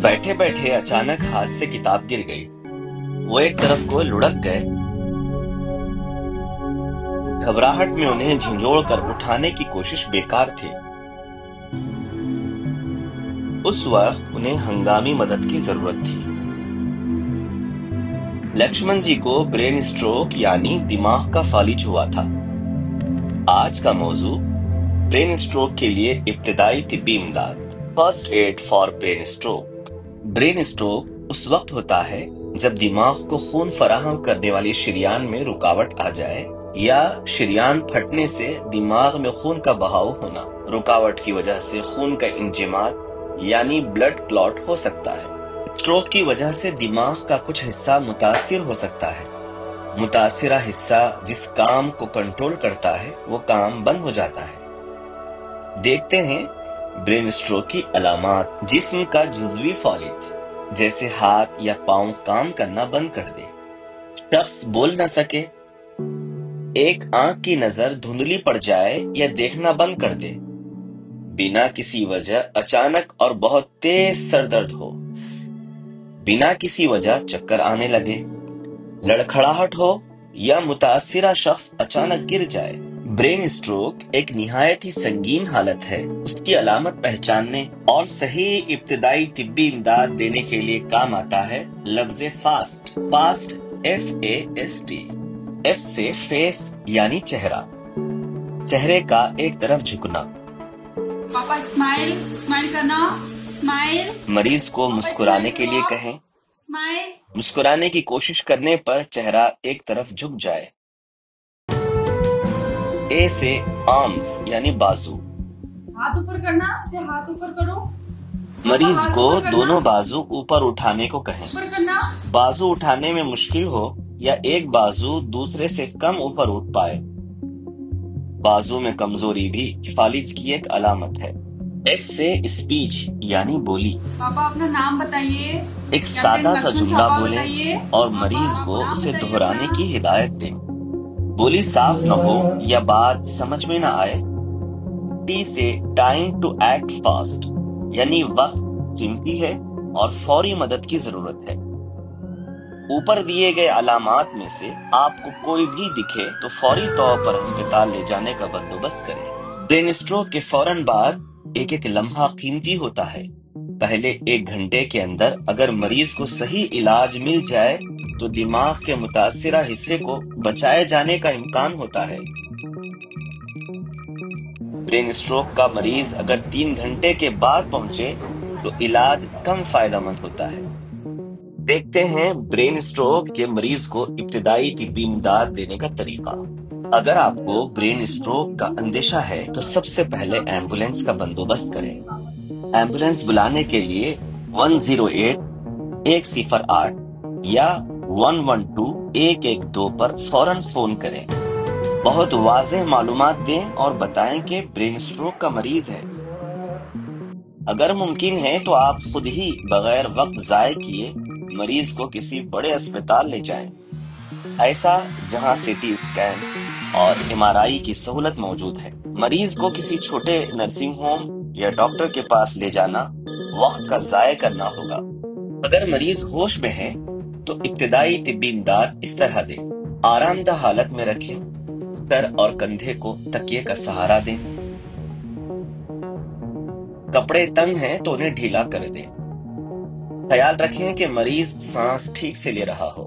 बैठे बैठे अचानक हाथ से किताब गिर गई। वो एक तरफ को लुढ़क गए। घबराहट में उन्हें झंझोड़ कर उठाने की कोशिश बेकार थी। उस वक्त उन्हें हंगामी मदद की जरूरत थी। लक्ष्मण जी को ब्रेन स्ट्रोक यानी दिमाग का फालिज हुआ था। आज का मौजू ब्रेन स्ट्रोक के लिए इब्तिदाई तिब्बी इमदाद, first aid for brain stroke. Brain stroke उस वक्त होता है जब दिमाग को खून फराहम करने वाली शरियान में रुकावट आ जाए या शरियान फटने से दिमाग में खून का बहाव होना। रुकावट की वजह से खून का इंजमाद यानी ब्लड क्लॉट हो सकता है। स्ट्रोक की वजह से दिमाग का कुछ हिस्सा मुतासिर हो सकता है। मुतासिरा हिस्सा जिस काम को कंट्रोल करता है वो काम बंद हो जाता है। देखते हैं ब्रेन स्ट्रोक की अलामात। जिस्म का जुज़वी फालिज, जैसे हाथ या पांव काम करना बंद कर दे, शख्स बोल न सके, एक आंख की नजर धुंधली पड़ जाए या देखना बंद कर दे, बिना किसी वजह अचानक और बहुत तेज सर दर्द हो, बिना किसी वजह चक्कर आने लगे, लड़खड़ाहट हो या मुतासिरा शख्स अचानक गिर जाए। ब्रेन स्ट्रोक एक निहायत ही संगीन हालत है। उसकी अलामत पहचानने और सही इब्तिदाई तिब्बी इमदाद देने के लिए काम आता है लफ्ज फास्ट। Fast FAST। F से फेस यानी चेहरा, चेहरे का एक तरफ झुकना। पापा स्माइल करना, स्माइल। मरीज को मुस्कुराने के लिए कहें। स्माइल। मुस्कुराने की कोशिश करने पर चेहरा एक तरफ झुक जाए। A से आर्म्स यानी बाजू। हाथ ऊपर करना, इसे हाथ ऊपर करो। मरीज को दोनों बाजू ऊपर उठाने को कहें। ऊपर करना। बाजू उठाने में मुश्किल हो या एक बाजू दूसरे से कम ऊपर उठ पाए। बाजू में कमजोरी भी फालिज की एक अलामत है। S से स्पीच यानी बोली। पापा अपना नाम बताइए। एक सादा सा जुमला बोलें और मरीज को उसे दोहराने की हिदायत दें। बोली साफ न हो या बात समझ में न आए। T से टाइम टू एक्ट फास्ट यानी वक्त कीमती है और फौरी मदद की जरूरत है। ऊपर दिए गए अलामात में से आपको कोई भी दिखे तो फौरी तौर पर अस्पताल ले जाने का बंदोबस्त करें। ब्रेन स्ट्रोक के फौरन बाद एक एक लम्हा कीमती होता है। पहले 1 घंटे के अंदर अगर मरीज को सही इलाज मिल जाए तो दिमाग के मुतासिरा हिस्से को बचाए जाने का इम्कान होता है। ब्रेन स्ट्रोक का मरीज अगर 3 घंटे के बाद पहुंचे तो इलाज कम फायदेमंद होता है। देखते हैं ब्रेन स्ट्रोक के मरीज को इब्तिदाई तिब्बी इमदाद देने का तरीका। अगर आपको ब्रेन स्ट्रोक का अंदेशा है तो सबसे पहले एम्बुलेंस का बंदोबस्त करें। एम्बुलेंस बुलाने के लिए 108 108 या 112 112 पर फौरन फोन करें। बहुत वाज़ेह मालूमात दें और बताएं कि ब्रेन स्ट्रोक का मरीज है। अगर मुमकिन है तो आप खुद ही बगैर वक्त जाए किए मरीज को किसी बड़े अस्पताल ले जाएं, ऐसा जहां CT स्कैन और MRI की सहूलत मौजूद है। मरीज को किसी छोटे नर्सिंग होम या डॉक्टर के पास ले जाना वक्त का जाया करना होगा। अगर मरीज होश में है तो इब्तिदाई तिब्बी इमदाद इस तरह दें। आरामदा हालत में रखें, सर और कंधे को तकिए का सहारा दें। कपड़े तंग हैं तो उन्हें ढीला कर दें। ख्याल रखें कि मरीज सांस ठीक से ले रहा हो।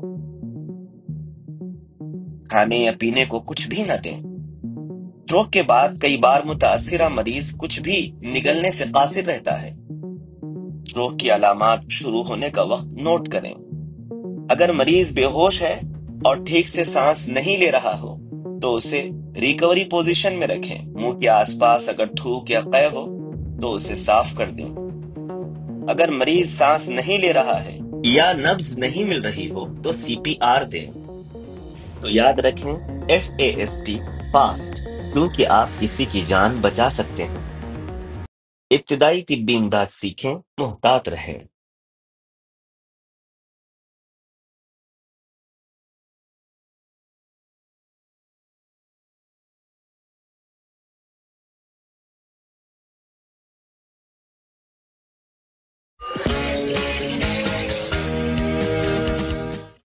खाने या पीने को कुछ भी न दें। स्ट्रोक के बाद कई बार मुतासिरा मरीज कुछ भी निगलने से कासिर रहता है। स्ट्रोक की अलामात शुरू होने का वक्त नोट करें। अगर मरीज बेहोश है और ठीक से सांस नहीं ले रहा हो तो उसे रिकवरी पोजीशन में रखें। मुंह के आसपास अगर थूक या कै हो तो उसे साफ कर दें। अगर मरीज सांस नहीं ले रहा है या नब्ज नहीं मिल रही हो तो CPR दें। तो याद रखें FAST फास्ट, क्योंकि आप किसी की जान बचा सकते हैं। इब्तिदाई तिब्बी इमदाद सीखें, मुहतात रहें।